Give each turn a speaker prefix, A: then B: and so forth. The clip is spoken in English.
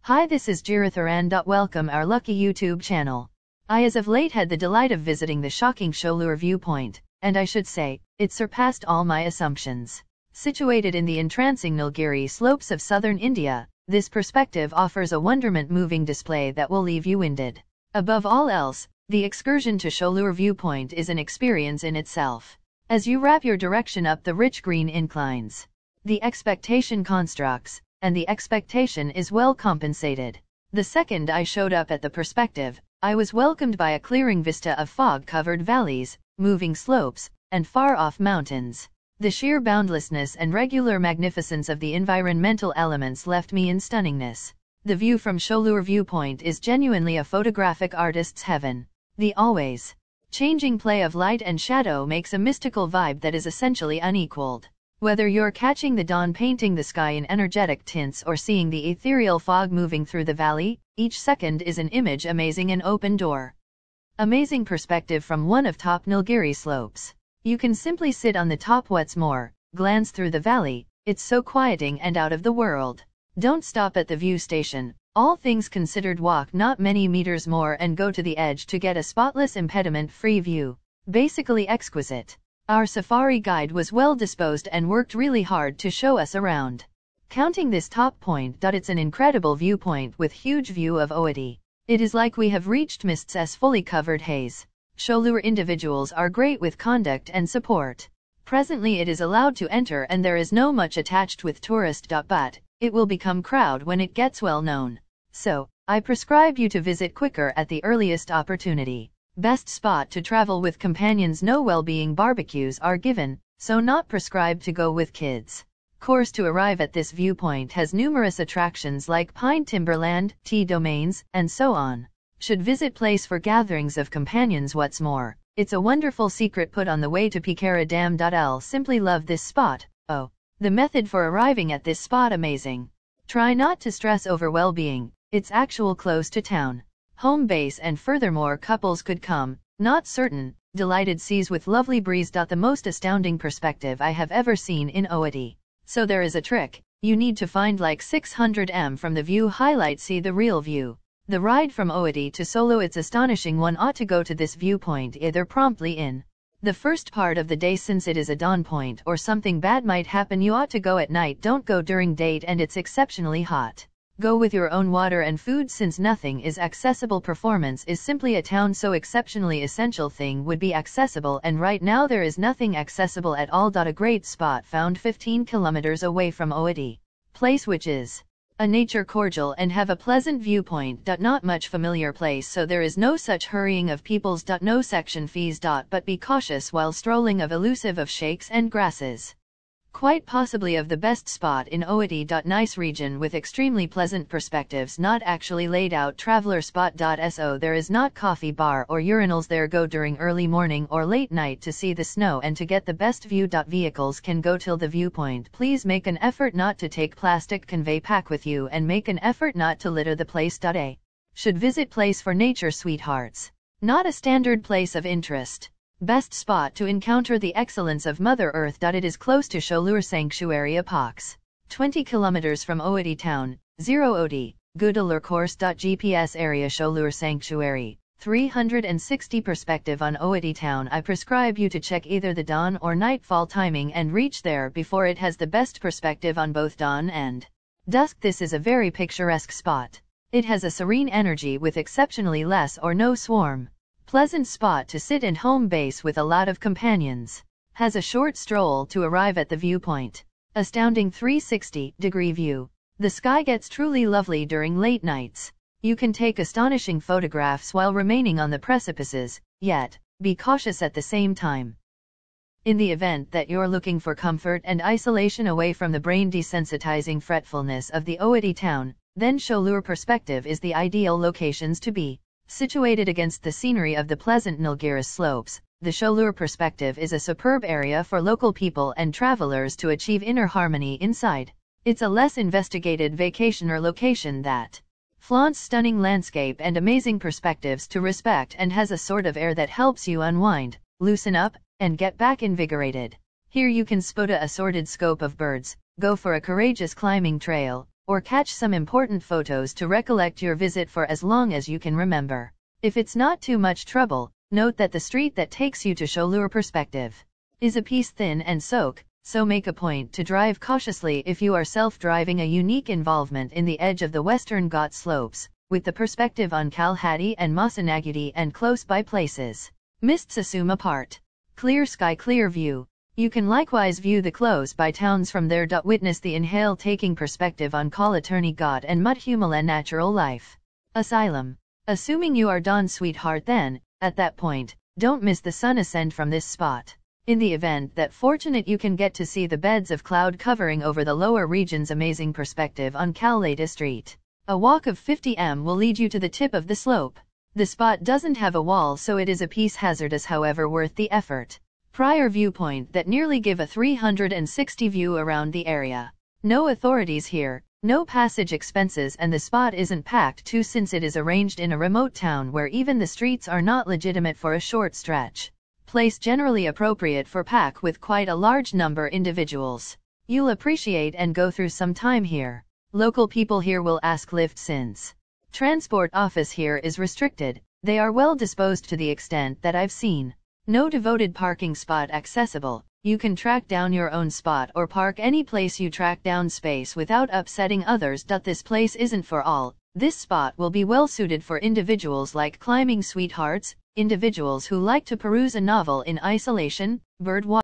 A: Hi, this is GIRITHARAN. Welcome our lucky YouTube channel. I as of late had the delight of visiting the shocking Sholur viewpoint, and I should say, it surpassed all my assumptions. Situated in the entrancing Nilgiri slopes of southern India, this perspective offers a wonderment-moving display that will leave you winded. Above all else, the excursion to Sholur viewpoint is an experience in itself. As you wrap your direction up the rich green inclines, the expectation constructs, and the expectation is well compensated. The second I showed up at the perspective, I was welcomed by a clearing vista of fog-covered valleys, moving slopes, and far-off mountains. The sheer boundlessness and regular magnificence of the environmental elements left me in stunningness. The view from Sholur viewpoint is genuinely a photographic artist's heaven. The always changing play of light and shadow makes a mystical vibe that is essentially unequaled. Whether you're catching the dawn painting the sky in energetic tints or seeing the ethereal fog moving through the valley, each second is an image amazing an open door. Amazing perspective from one of top Nilgiri slopes. You can simply sit on the top. What's more, glance through the valley, it's so quieting and out of the world. Don't stop at the view station. All things considered, walk not many meters more and go to the edge to get a spotless impediment-free view. Basically exquisite. Our safari guide was well disposed and worked really hard to show us around. Counting this top point, it's an incredible viewpoint with huge view of Others. It is like we have reached mists fully covered haze. Sholur individuals are great with conduct and support. Presently it is allowed to enter and there is no much attached with tourist. But it will become crowd when it gets well known. So, I prescribe you to visit quicker at the earliest opportunity. Best spot to travel with companions. No well-being barbecues are given, so not prescribed to go with kids. Course to arrive at this viewpoint has numerous attractions like pine timberland, tea domains, and so on. Should visit place for gatherings of companions. What's more, it's a wonderful secret put on the way to Pikara Dam. L simply love this spot. Oh, the method for arriving at this spot amazing. Try not to stress over well-being, it's actual close to town. Home base, and furthermore couples could come, not certain, delighted seas with lovely breeze. The most astounding perspective I have ever seen in Others. So there is a trick, you need to find like 600 m from the view highlight. See the real view. The ride from Others to Solo, it's astonishing. One ought to go to this viewpoint either promptly in the first part of the day since it is a dawn point or something bad might happen. You ought to go at night, don't go during date and it's exceptionally hot. Go with your own water and food since nothing is accessible. Performance is simply a town, so exceptionally essential thing would be accessible, and right now there is nothing accessible at all. A great spot found 15 kilometers away from Others place, which is a nature cordial and have a pleasant viewpoint. Not much familiar place, so there is no such hurrying of peoples. No section fees. But be cautious while strolling of elusive of shakes and grasses. Quite possibly of the best spot in Others. Nice region with extremely pleasant perspectives, not actually laid out traveler spot. So there is not coffee bar or urinals there. Go during early morning or late night to see the snow and to get the best view. Vehicles can go till the viewpoint. Please make an effort not to take plastic convey pack with you and make an effort not to litter the place. A should visit place for nature sweethearts. Not a standard place of interest. Best spot to encounter the excellence of Mother Earth. It is close to Sholur Sanctuary, approx. 20 kilometers from Others town. 0 Others. Good alert course. GPS area Sholur Sanctuary. 360 perspective on Others town. I prescribe you to check either the dawn or nightfall timing and reach there before it has the best perspective on both dawn and dusk. This is a very picturesque spot. It has a serene energy with exceptionally less or no swarm. Pleasant spot to sit and home base with a lot of companions. Has a short stroll to arrive at the viewpoint. Astounding 360-degree view. The sky gets truly lovely during late nights. You can take astonishing photographs while remaining on the precipices, yet be cautious at the same time. In the event that you're looking for comfort and isolation away from the brain desensitizing fretfulness of the Others town, then Sholur perspective is the ideal locations to be. Situated against the scenery of the pleasant Nilgiri slopes, the Sholur perspective is a superb area for local people and travelers to achieve inner harmony inside. It's a less investigated vacationer location that flaunts stunning landscape and amazing perspectives to respect and has a sort of air that helps you unwind, loosen up, and get back invigorated. Here you can spot a assorted scope of birds, go for a courageous climbing trail, or catch some important photos to recollect your visit for as long as you can remember. If it's not too much trouble, note that the street that takes you to Sholur perspective is a piece thin and so make a point to drive cautiously if you are self-driving. A unique involvement in the edge of the Western Ghat slopes, with the perspective on Kalhati and Masanagudi and close-by places. Mists assume a part. Clear sky, clear view. You can likewise view the close-by towns from there. Witness the inhale-taking perspective on Kalaturni Ghat and Mudhumal and natural life. Asylum. Assuming you are Dawn's sweetheart, then, at that point, don't miss the sun ascend from this spot. In the event that fortunate, you can get to see the beds of cloud covering over the lower region's amazing perspective on Kalata Street. A walk of 50 m will lead you to the tip of the slope. The spot doesn't have a wall, so it is a piece hazardous, however worth the effort. Prior viewpoint that nearly give a 360 view around the area. No authorities here, no passage expenses, and the spot isn't packed too, since it is arranged in a remote town where even the streets are not legitimate for a short stretch. Place generally appropriate for pack with quite a large number individuals. You'll appreciate and go through some time here. Local people here will ask lift since transport office here is restricted. They are well disposed to the extent that I've seen. No devoted parking spot accessible. You can track down your own spot or park any place you track down space without upsetting others. This place isn't for all. This spot will be well suited for individuals like climbing sweethearts, individuals who like to peruse a novel in isolation, bird watching.